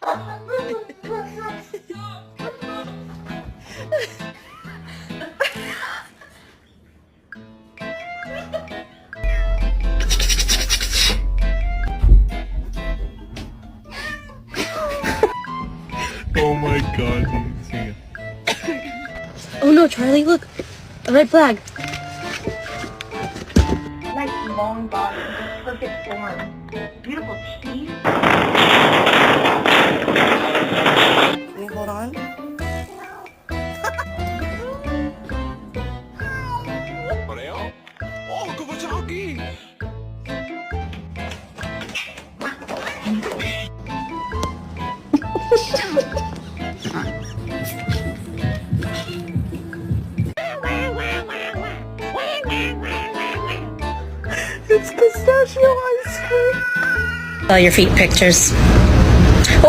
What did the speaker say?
Oh my god, dude. Oh no, Charlie, look! A red flag! Nice long body, perfect form, beautiful teeth. Can you hold on? Oreo? Oh, Kawasaki! It's pistachio ice cream. Your feet pictures.